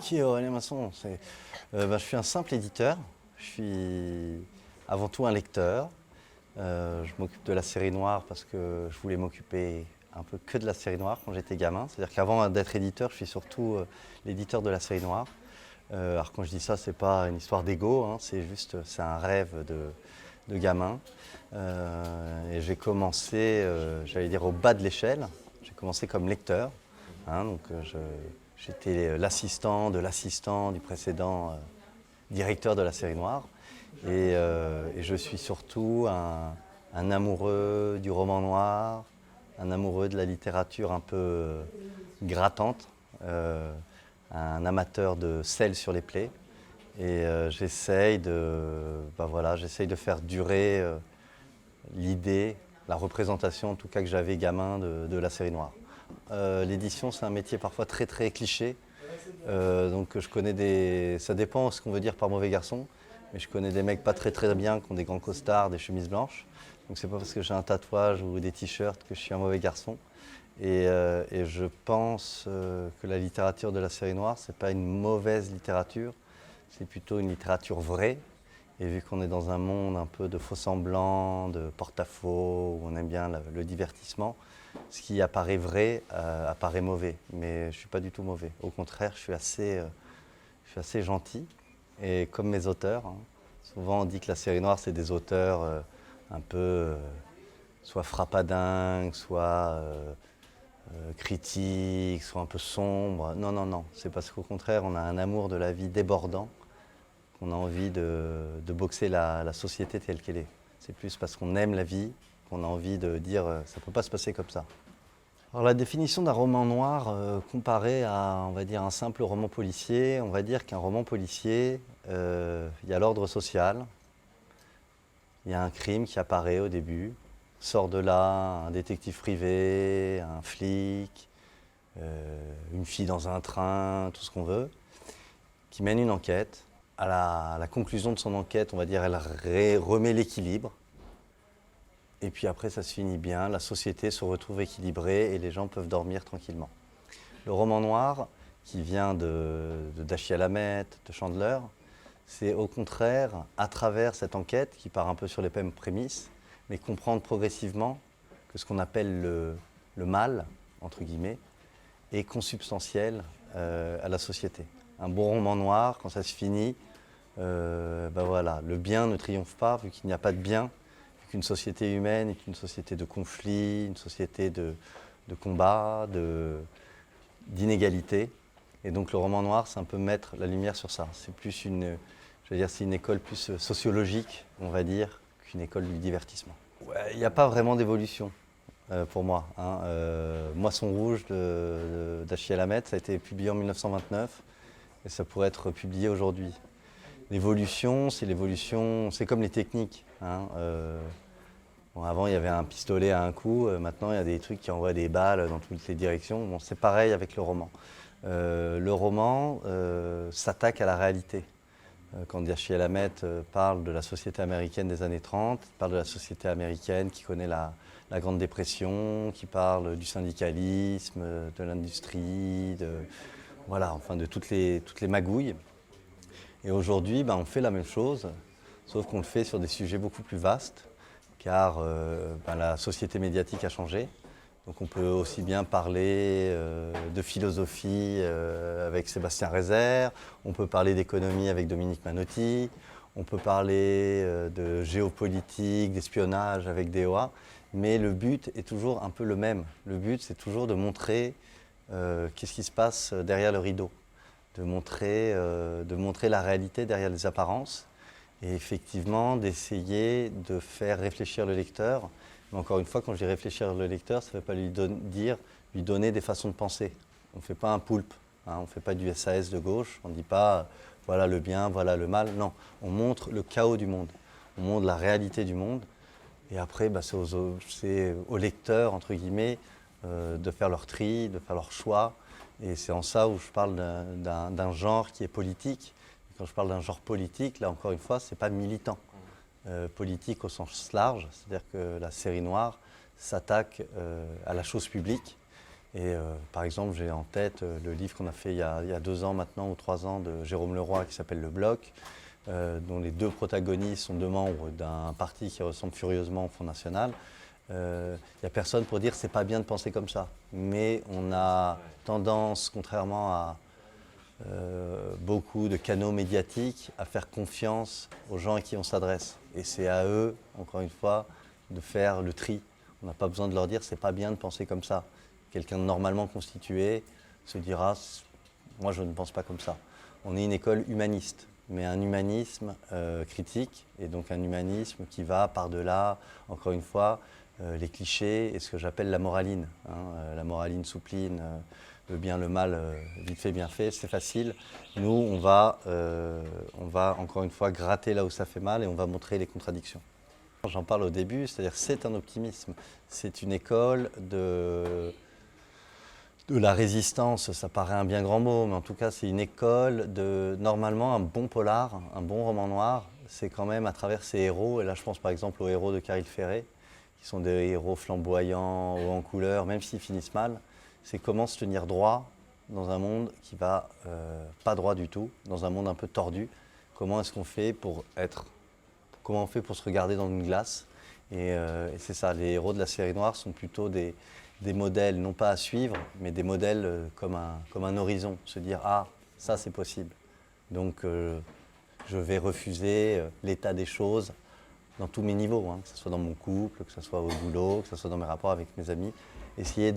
Qui est Aurélien Masson? Je suis un simple éditeur. Je suis avant tout un lecteur. Je m'occupe de la série noire parce que je voulais m'occuper un peu que de la série noire quand j'étais gamin. C'est-à-dire qu'avant d'être éditeur, je suis surtout l'éditeur de la série noire. Alors quand je dis ça, c'est pas une histoire d'ego, hein, c'est un rêve de gamin. Et j'ai commencé, j'allais dire au bas de l'échelle. J'ai commencé comme lecteur. Hein, j'étais l'assistant du précédent directeur de la série noire. Et je suis surtout un amoureux du roman noir, un amoureux de la littérature un peu grattante, un amateur de sel sur les plaies. Et j'essaye de faire durer l'idée, la représentation en tout cas que j'avais gamin de la série noire. L'édition, c'est un métier parfois très très cliché. Donc je connais ça dépend de ce qu'on veut dire par mauvais garçon, mais je connais des mecs pas très très bien qui ont des grands costards, des chemises blanches. Donc c'est pas parce que j'ai un tatouage ou des t-shirts que je suis un mauvais garçon. Et je pense que la littérature de la série noire, c'est pas une mauvaise littérature, c'est plutôt une littérature vraie. Et vu qu'on est dans un monde un peu de faux-semblants, de porte-à-faux, où on aime bien le divertissement, ce qui apparaît vrai apparaît mauvais. Mais je ne suis pas du tout mauvais. Au contraire, je suis assez gentil. Et comme mes auteurs, hein, souvent on dit que la série noire, c'est des auteurs un peu soit frappadingues, soit critiques, soit un peu sombres. Non, non, non. C'est parce qu'au contraire, on a un amour de la vie débordant, qu'on a envie de boxer la société telle qu'elle est. C'est plus parce qu'on aime la vie qu'on a envie de dire ça ne peut pas se passer comme ça. Alors la définition d'un roman noir comparé à, on va dire, un simple roman policier, on va dire qu'un roman policier, il y a l'ordre social, il y a un crime qui apparaît au début, sort de là un détective privé, un flic, une fille dans un train, tout ce qu'on veut, qui mène une enquête. À la conclusion de son enquête, on va dire, elle remet l'équilibre. Et puis après, ça se finit bien, la société se retrouve équilibrée et les gens peuvent dormir tranquillement. Le roman noir, qui vient de Dashiell Hammett, de Chandler, c'est au contraire, à travers cette enquête, qui part un peu sur les mêmes prémices, mais comprendre progressivement que ce qu'on appelle le mal, entre guillemets, est consubstantiel à la société. Un bon roman noir, quand ça se finit, le bien ne triomphe pas, vu qu'il n'y a pas de bien, vu qu'une société humaine est une société de conflit, une société de combat, d'inégalité. Et donc le roman noir, c'est un peu mettre la lumière sur ça. C'est plus c'est une école plus sociologique, on va dire, qu'une école du divertissement. Ouais, il n'y a pas vraiment d'évolution. Pour moi. Hein. Moisson rouge de Dashiell Hammett, ça a été publié en 1929 et ça pourrait être publié aujourd'hui. L'évolution, c'est comme les techniques. Hein. Avant, il y avait un pistolet à un coup, maintenant, il y a des trucs qui envoient des balles dans toutes les directions. Bon, c'est pareil avec le roman. Le roman s'attaque à la réalité. Quand Dashiell Hammett parle de la société américaine des années 30, il parle de la société américaine qui connaît la Grande Dépression, qui parle du syndicalisme, de l'industrie, de toutes les magouilles. Et aujourd'hui, on fait la même chose, sauf qu'on le fait sur des sujets beaucoup plus vastes, car la société médiatique a changé. Donc on peut aussi bien parler de philosophie avec Sébastien Rezer, on peut parler d'économie avec Dominique Manotti, on peut parler de géopolitique, d'espionnage avec DOA, mais le but est toujours un peu le même. Le but, c'est toujours de montrer qu'est-ce qui se passe derrière le rideau, de montrer la réalité derrière les apparences et effectivement d'essayer de faire réfléchir le lecteur. Mais encore une fois, quand je dis réfléchir le lecteur, ça ne veut pas lui donner des façons de penser. On ne fait pas un poulpe, hein, on ne fait pas du SAS de gauche, on ne dit pas voilà le bien, voilà le mal. Non, on montre le chaos du monde, on montre la réalité du monde. Et après, c'est aux lecteurs, entre guillemets, de faire leur tri, de faire leur choix. Et c'est en ça où je parle d'un genre qui est politique. Et quand je parle d'un genre politique, là encore une fois, ce n'est pas militant. Politique au sens large, c'est-à-dire que la série noire s'attaque à la chose publique Et par exemple, j'ai en tête le livre qu'on a fait il y a 2 ans maintenant, ou 3 ans, de Jérôme Leroy, qui s'appelle Le Bloc, dont les 2 protagonistes sont 2 membres d'un parti qui ressemble furieusement au Front National. Il n'y a personne pour dire c'est pas bien de penser comme ça. Mais on a tendance, contrairement à beaucoup de canaux médiatiques, à faire confiance aux gens à qui on s'adresse. Et c'est à eux, encore une fois, de faire le tri. On n'a pas besoin de leur dire c'est pas bien de penser comme ça. Quelqu'un de normalement constitué se dira moi je ne pense pas comme ça. On est une école humaniste, mais un humanisme critique, et donc un humanisme qui va par-delà, encore une fois, les clichés et ce que j'appelle la moraline. La moraline soupline, le bien, le mal, vite fait, bien fait, c'est facile. Nous, on va encore une fois gratter là où ça fait mal et on va montrer les contradictions. J'en parle au début, c'est-à-dire c'est un optimisme. C'est une école de la résistance, ça paraît un bien grand mot, mais en tout cas c'est une école de, normalement, un bon polar, un bon roman noir, c'est quand même à travers ses héros, et là je pense par exemple aux héros de Caril Ferret, qui sont des héros flamboyants, hauts en couleur, même s'ils finissent mal, c'est comment se tenir droit dans un monde qui va pas droit du tout, dans un monde un peu tordu. Comment est-ce qu'on fait pour comment on fait pour se regarder dans une glace, et c'est ça, les héros de la série noire sont plutôt des modèles, non pas à suivre, mais des modèles comme un horizon. Se dire, ah, ça c'est possible. Donc je vais refuser l'état des choses dans tous mes niveaux, que ce soit dans mon couple, que ce soit au boulot, que ce soit dans mes rapports avec mes amis. Essayer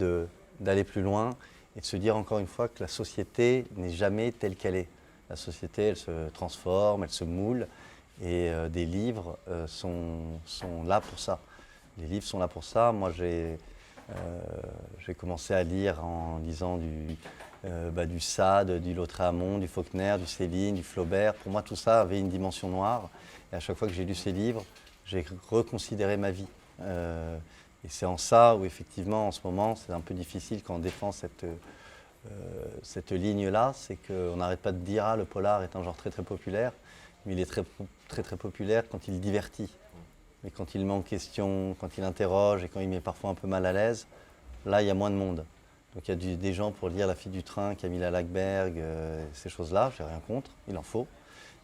d'aller plus loin et de se dire encore une fois que la société n'est jamais telle qu'elle est. La société, elle se transforme, elle se moule, et des livres sont là pour ça. Les livres sont là pour ça. Moi, j'ai commencé à lire en lisant du Sade, du Lautréamont, du Faulkner, du Céline, du Flaubert. Pour moi, tout ça avait une dimension noire. Et à chaque fois que j'ai lu ces livres, j'ai reconsidéré ma vie. Et c'est en ça où, effectivement, en ce moment, c'est un peu difficile quand on défend cette ligne-là. C'est qu'on n'arrête pas de dire « Ah, le polar est un genre très très populaire », mais il est très très très populaire quand il divertit. Mais quand il met en question, quand il interroge et quand il met parfois un peu mal à l'aise, là, il y a moins de monde. Donc il y a des gens pour lire La fille du train, Camilla Lackberg, ces choses-là, j'ai rien contre, il en faut.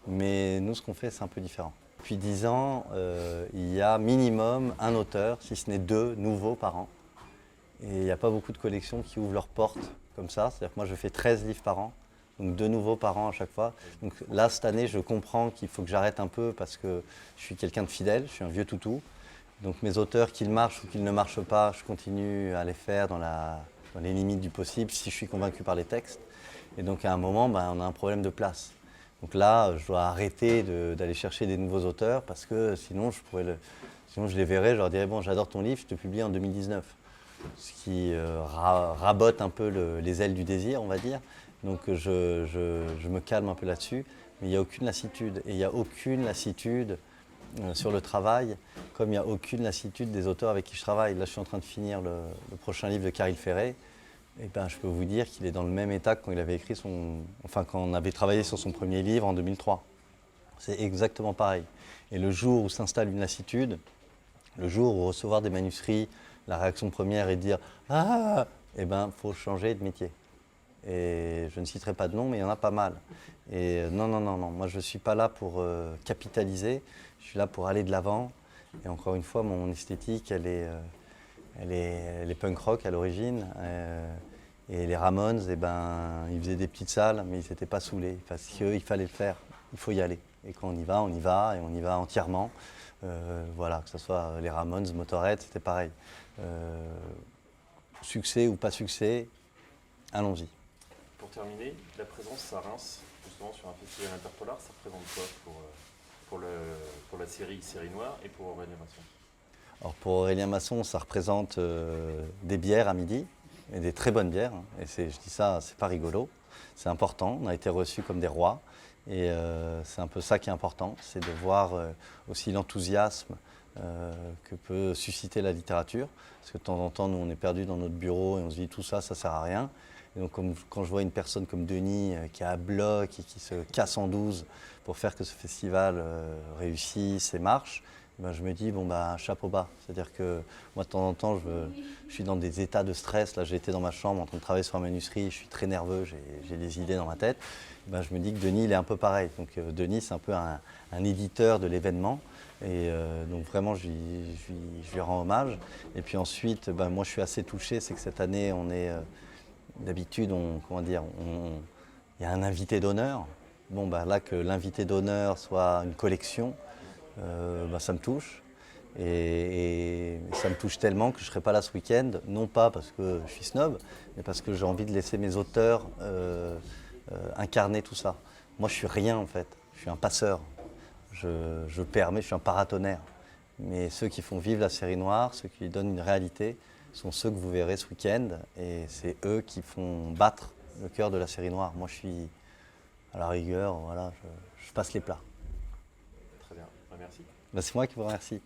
Mais nous, ce qu'on fait, c'est un peu différent. Depuis 10 ans, il y a minimum un auteur, si ce n'est 2 nouveaux par an. Et il n'y a pas beaucoup de collections qui ouvrent leurs portes comme ça. C'est-à-dire que moi, je fais 13 livres par an. Donc 2 nouveaux par an à chaque fois. Donc là, cette année, je comprends qu'il faut que j'arrête un peu parce que je suis quelqu'un de fidèle, je suis un vieux toutou. Donc mes auteurs, qu'ils marchent ou qu'ils ne marchent pas, je continue à les faire dans les limites du possible si je suis convaincu par les textes. Et donc à un moment, on a un problème de place. Donc là, je dois arrêter d'aller chercher des nouveaux auteurs parce que sinon je les verrais, je leur dirais « Bon, j'adore ton livre, je te publie en 2019 ». Ce qui rabote un peu les ailes du désir, on va dire. Donc je me calme un peu là-dessus, mais il n'y a aucune lassitude. Et il n'y a aucune lassitude sur le travail, comme il n'y a aucune lassitude des auteurs avec qui je travaille. Là, je suis en train de finir le prochain livre de Caril Ferret. Et je peux vous dire qu'il est dans le même état que quand il avait écrit quand on avait travaillé sur son premier livre en 2003. C'est exactement pareil. Et le jour où s'installe une lassitude, le jour où recevoir des manuscrits, la réaction première est de dire « Ah !» faut changer de métier. Et je ne citerai pas de nom, mais il y en a pas mal. Et non, moi je ne suis pas là pour capitaliser, je suis là pour aller de l'avant. Et encore une fois, mon esthétique, elle est punk rock à l'origine. Et les Ramones, ils faisaient des petites salles, mais ils n'étaient pas saoulés, parce qu'il fallait le faire, il faut y aller. Et quand on y va, et on y va entièrement. Voilà, que ce soit les Ramones, Motorhead, c'était pareil. Succès ou pas succès, allons-y. Pour terminer, la présence à Reims, justement sur un festival interpolar, ça représente quoi pour la série Noire et pour Aurélien Masson? Alors pour Aurélien Masson, ça représente des bières à midi, et des très bonnes bières. Et je dis ça, c'est pas rigolo, c'est important. On a été reçus comme des rois, et c'est un peu ça qui est important, c'est de voir aussi l'enthousiasme que peut susciter la littérature. Parce que de temps en temps, nous, on est perdus dans notre bureau et on se dit tout ça, ça sert à rien. Et donc, quand je vois une personne comme Denis qui est à bloc et qui se casse en 12 pour faire que ce festival réussisse et marche, ben, je me dis, bon, bah, chapeau bas. C'est-à-dire que moi, de temps en temps, je suis dans des états de stress. Là, j'ai été dans ma chambre en train de travailler sur un manuscrit, je suis très nerveux, j'ai des idées dans ma tête. Ben, je me dis que Denis, il est un peu pareil. Donc, Denis, c'est un peu un éditeur de l'événement. Et donc, vraiment, je lui rends hommage. Et puis ensuite, ben, moi, je suis assez touché. C'est que cette année, on est. D'habitude, il y a un invité d'honneur. Bon, bah, là, que l'invité d'honneur soit une collection, bah, ça me touche. Et ça me touche tellement que je ne serai pas là ce week-end, non pas parce que je suis snob, mais parce que j'ai envie de laisser mes auteurs incarner tout ça. Moi, je suis rien en fait. Je suis un passeur. Je permets, je suis un paratonnerre. Mais ceux qui font vivre la série noire, ceux qui lui donnent une réalité, sont ceux que vous verrez ce week-end. Et c'est eux qui font battre le cœur de la série noire. Moi, je suis à la rigueur, voilà, je passe les plats. Très bien, merci. Ben, c'est moi qui vous remercie.